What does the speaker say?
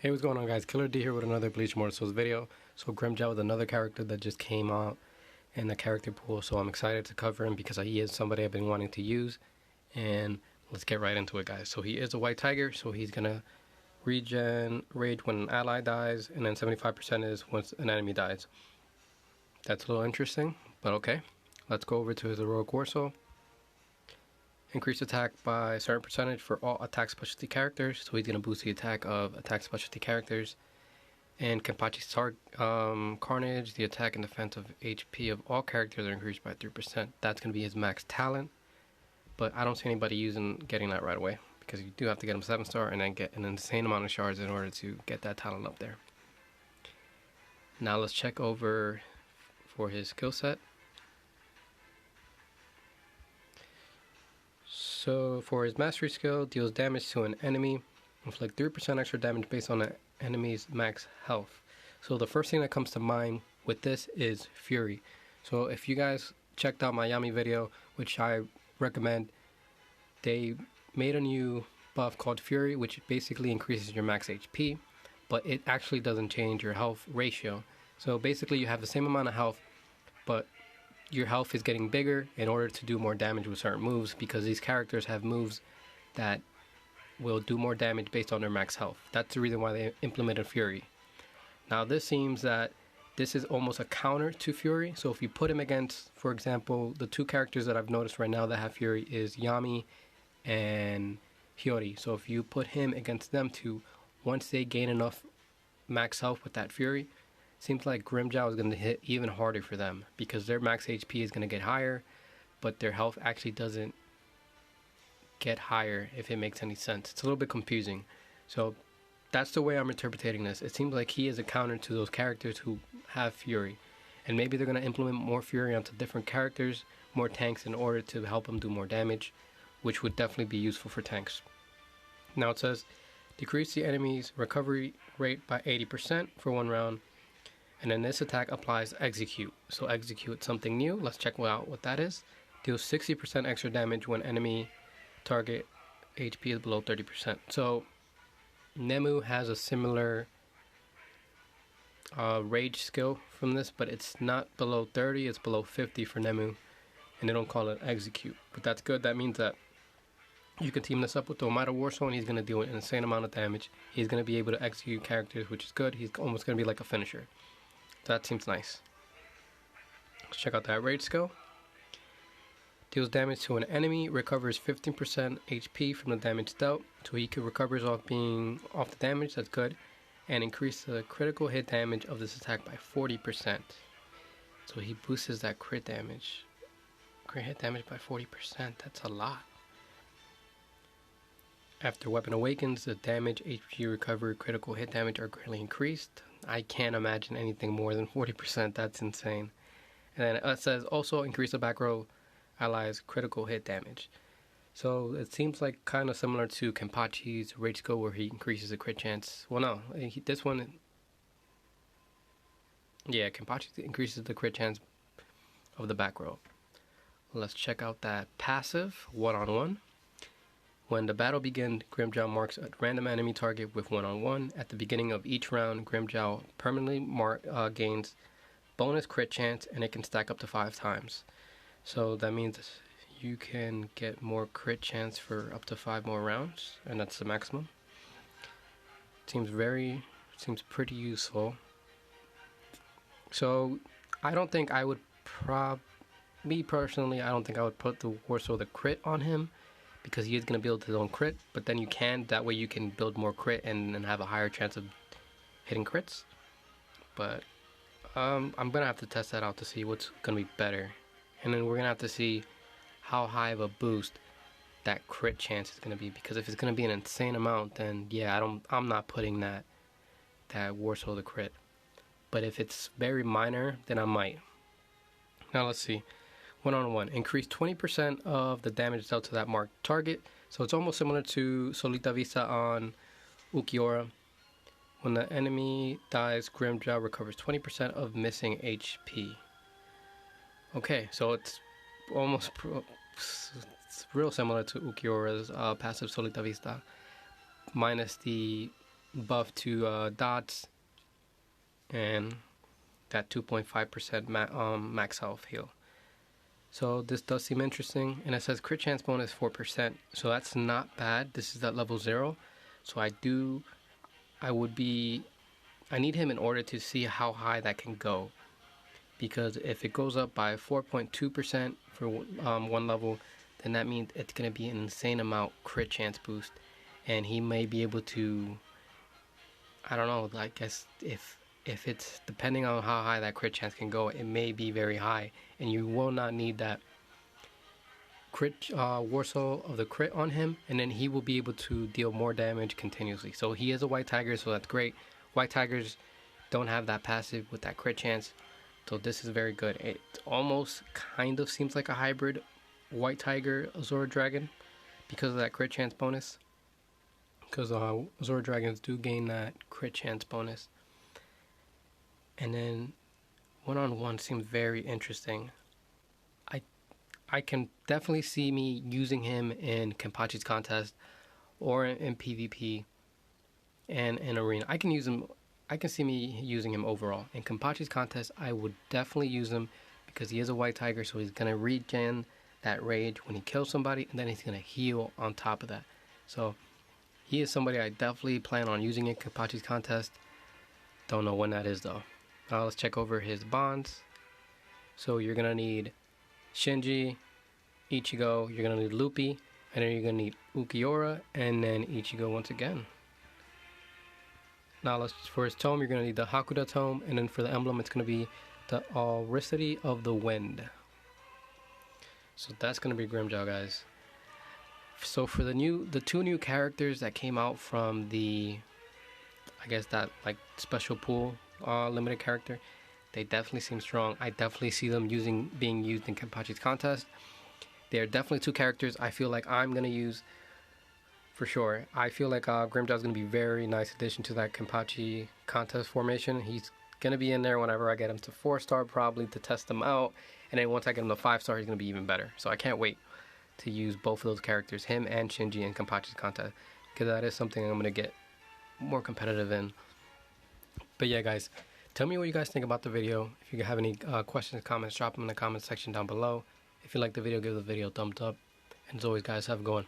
Hey, what's going on, guys? Killer D here with another Bleach Mortal Souls video. So Grimmjow is another character that just came out in the character pool, so I'm excited to cover him because he is somebody I've been wanting to use. And let's get right into it, guys. So he is a white tiger, so he's gonna regen rage when an ally dies, and then 75% is once an enemy dies. That's a little interesting, but okay. Let's go over to his heroic Warsaw. Increase attack by a certain percentage for all attack specialty characters, so he's going to boost the attack of attack specialty characters. And Kenpachi's Carnage, the attack and defense of HP of all characters are increased by 3%. That's going to be his max talent, but I don't see anybody getting that right away, because you do have to get him 7-star and then get an insane amount of shards in order to get that talent up there. Now let's check over for his skill set. So for his mastery skill, deals damage to an enemy, inflict 3% extra damage based on the enemy's max health. So the first thing that comes to mind with this is Fury. So if you guys checked out my Yami video, which I recommend, they made a new buff called Fury, which basically increases your max HP, but it actually doesn't change your health ratio. So basically you have the same amount of health, but your health is getting bigger in order to do more damage with certain moves, because these characters have moves that will do more damage based on their max health. That's the reason why they implemented Fury. Now this seems that this is almost a counter to Fury. So if you put him against, for example, the two characters that I've noticed right now that have Fury is Yami and Hiyori. So if you put him against them two, once they gain enough max health with that Fury, seems like Grimmjow is going to hit even harder for them, because their max HP is going to get higher, but their health actually doesn't get higher, if it makes any sense. It's a little bit confusing. So that's the way I'm interpreting this. It seems like he is a counter to those characters who have Fury, and maybe they're going to implement more Fury onto different characters, more tanks, in order to help them do more damage, which would definitely be useful for tanks. Now it says decrease the enemy's recovery rate by 80% for 1 round. And then this attack applies Execute. So Execute something new. Let's check out what that is. Deals 60% extra damage when enemy target HP is below 30%. So Nemu has a similar rage skill from this, but it's not below 30, it's below 50 for Nemu. And they don't call it Execute. But that's good. That means that you can team this up with the Omada Warsaw, and he's going to do an insane amount of damage. He's going to be able to execute characters, which is good. He's almost going to be like a finisher. That seems nice. Let's check out that rage skill. Deals damage to an enemy, recovers 15% HP from the damage dealt, so he recovers off the damage. That's good. And increase the critical hit damage of this attack by 40%. So he boosts that crit hit damage by 40%. That's a lot. After weapon awakens, the damage, HP recovery, critical hit damage are greatly increased. I can't imagine anything more than 40%. That's insane. And then it says also increase the back row allies' critical hit damage. So it seems like kind of similar to Kenpachi's rage skill, where he increases the crit chance. Well, no, this one, yeah, Kenpachi increases the crit chance of the back row. Let's check out that passive, 1-on-1. When the battle begins, Grimmjow marks a random enemy target with 1-on-1. At the beginning of each round, Grimmjow permanently gains bonus crit chance, and it can stack up to 5 times. So that means you can get more crit chance for up to 5 more rounds, and that's the maximum. Seems pretty useful. So I don't think I would me personally, I don't think I would put the Warsaw the crit on him, because he is going to build his own crit, but then that way you can build more crit and have a higher chance of hitting crits. But I'm going to have to test that out to see what's going to be better. And then we're going to have to see how high of a boost that crit chance is going to be, because if it's going to be an insane amount, then yeah, I'm not putting that Warsaw the crit. But if it's very minor, then I might. Now let's see. 1-on-1. Increase 20% of the damage dealt to that marked target. So it's almost similar to Solita Vista on Ukiura. When the enemy dies, Grimmjow recovers 20% of missing HP. Okay, so it's almost it's real similar to Ukiura's passive Solita Vista, minus the buff to dots, and that 2.5% max health heal. So this does seem interesting, and it says crit chance bonus 4%, so that's not bad. This is at level 0, so I need him in order to see how high that can go, because if it goes up by 4.2% for one level, then that means it's going to be an insane amount crit chance boost, and he may be able to, I don't know, I guess if it's depending on how high that crit chance can go, it may be very high, and you will not need that crit Warsaw of the crit on him, and then he will be able to deal more damage continuously. So he is a white tiger, so that's great. White tigers don't have that passive with that crit chance, so this is very good. It almost kind of seems like a hybrid white tiger Azura Dragon because of that crit chance bonus, because Azura Dragons do gain that crit chance bonus. And then one-on-one seems very interesting. I can definitely see me using him in Kenpachi's contest or in PvP and in arena. I can see me using him overall. In Kenpachi's contest, I would definitely use him because he is a white tiger, so he's going to regen that rage when he kills somebody, and then he's going to heal on top of that. So he is somebody I definitely plan on using in Kenpachi's contest. Don't know when that is though. Now let's check over his bonds. So you're going to need Shinji, Ichigo, you're going to need Luffy, and then you're going to need Ukiura, and then Ichigo once again. Now for his tome, you're going to need the Hakuda tome, and then for the emblem, it's going to be the Auricity of the Wind. So that's going to be Grimmjow, guys. So for the two new characters that came out from the, I guess that like special pool limited character, they definitely seem strong. I definitely see them being used in Kenpachi's contest. They're definitely two characters I feel like I'm gonna use for sure. I feel like Grimmjow is gonna be a very nice addition to that Kenpachi contest formation. He's gonna be in there whenever I get him to 4-star, probably to test him out, and then once I get him to 5-star, he's gonna be even better. So I can't wait to use both of those characters, him and Shinji, in Kenpachi's contest, because that is something I'm gonna get more competitive in. But yeah, guys, tell me what you guys think about the video. If you have any questions, comments, drop them in the comment section down below. If you like the video, give the video a thumbs up. And as always, guys, have a good one.